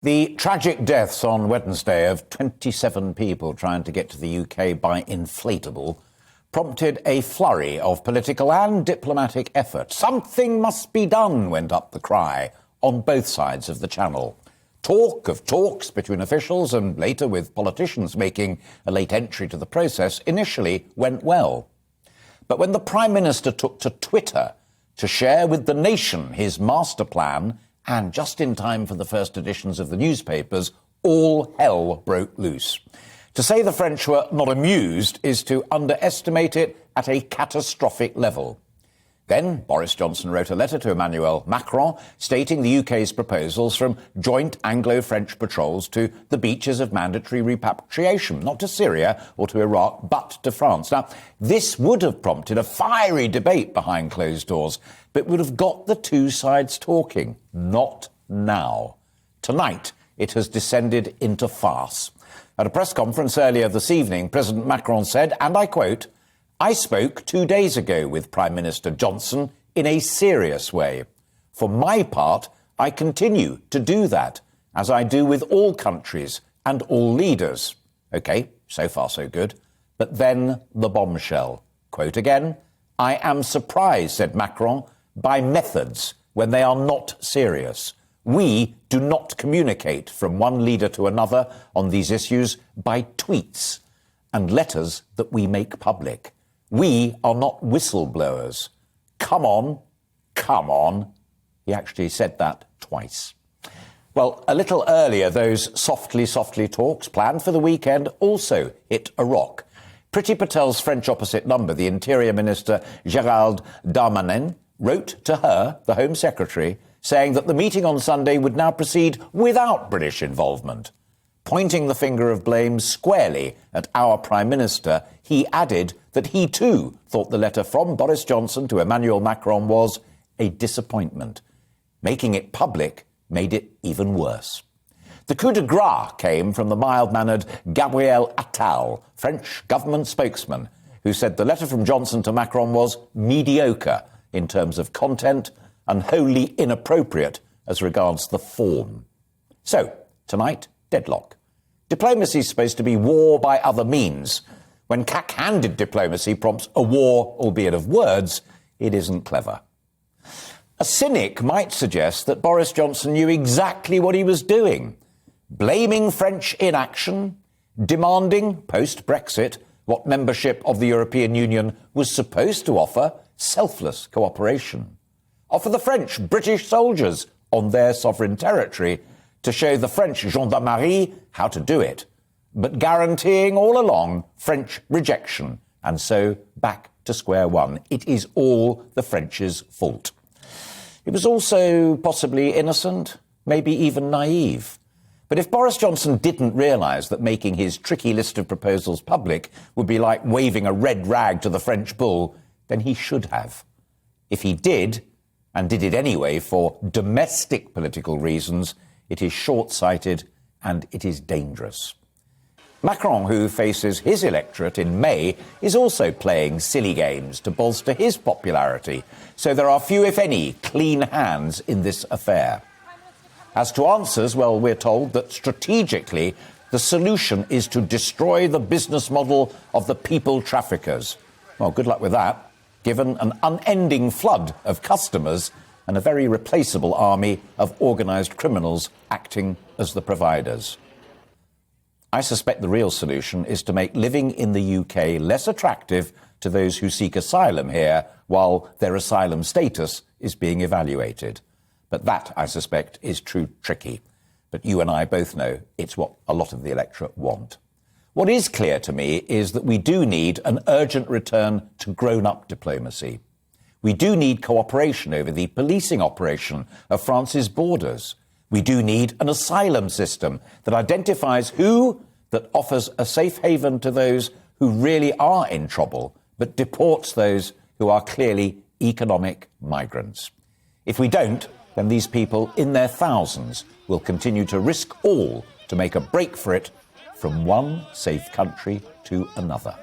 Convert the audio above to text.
The tragic deaths on Wednesday of 27 people trying to get to the UK by inflatable prompted a flurry of political and diplomatic effort. Something must be done, went up the cry on both sides of the channel. Talk of talks between officials and later with politicians making a late entry to the process initially went well. But when the Prime Minister took to Twitter to share with the nation his master plan, and just in time for the first editions of the newspapers, all hell broke loose. To say the French were not amused is to underestimate it at a catastrophic level. Then Boris Johnson wrote a letter to Emmanuel Macron stating the UK's proposals from joint Anglo-French patrols to the beaches of mandatory repatriation, not to Syria or to Iraq, but to France. Now, this would have prompted a fiery debate behind closed doors, but would have got the two sides talking. Not now. Tonight, it has descended into farce. At a press conference earlier this evening, President Macron said, and I quote, "I spoke 2 days ago with Prime Minister Johnson in a serious way. For my part, I continue to do that, as I do with all countries and all leaders." OK, so far so good. But then the bombshell. Quote again, "I am surprised," said Macron, "by methods when they are not serious. We do not communicate from one leader to another on these issues by tweets and letters that we make public. We are not whistleblowers. Come on, come on." He actually said that twice. Well, a little earlier, those softly talks planned for the weekend also hit a rock. Priti Patel's French opposite number, the Interior Minister Gérald Darmanin, wrote to her, the Home Secretary, saying that the meeting on Sunday would now proceed without British involvement. Pointing the finger of blame squarely at our Prime Minister, he added that he too thought the letter from Boris Johnson to Emmanuel Macron was a disappointment. Making it public made it even worse. The coup de grace came from the mild-mannered Gabriel Attal, French government spokesman, who said the letter from Johnson to Macron was mediocre in terms of content and wholly inappropriate as regards the form. So, tonight, deadlock. Diplomacy is supposed to be war by other means. When cack-handed diplomacy prompts a war, albeit of words, it isn't clever. A cynic might suggest that Boris Johnson knew exactly what he was doing, blaming French inaction, demanding, post-Brexit, what membership of the European Union was supposed to offer, selfless cooperation. Offer the French British soldiers on their sovereign territory to show the French gendarmerie how to do it, but guaranteeing all along French rejection, and so back to square one. It is all the French's fault. It was also possibly innocent, maybe even naive. But if Boris Johnson didn't realise that making his tricky list of proposals public would be like waving a red rag to the French bull, then he should have. If he did, and did it anyway for domestic political reasons, it is short-sighted and it is dangerous. Macron, who faces his electorate in May, is also playing silly games to bolster his popularity, so there are few, if any, clean hands in this affair. As to answers, well, we're told that strategically the solution is to destroy the business model of the people traffickers. Well, good luck with that, given an unending flood of customers and a very replaceable army of organised criminals acting as the providers. I suspect the real solution is to make living in the UK less attractive to those who seek asylum here while their asylum status is being evaluated. But that, I suspect, is too tricky. But you and I both know it's what a lot of the electorate want. What is clear to me is that we do need an urgent return to grown-up diplomacy. We do need cooperation over the policing operation of France's borders. We do need an asylum system that identifies who, that offers a safe haven to those who really are in trouble, but deports those who are clearly economic migrants. If we don't, then these people in their thousands will continue to risk all to make a break for it from one safe country to another.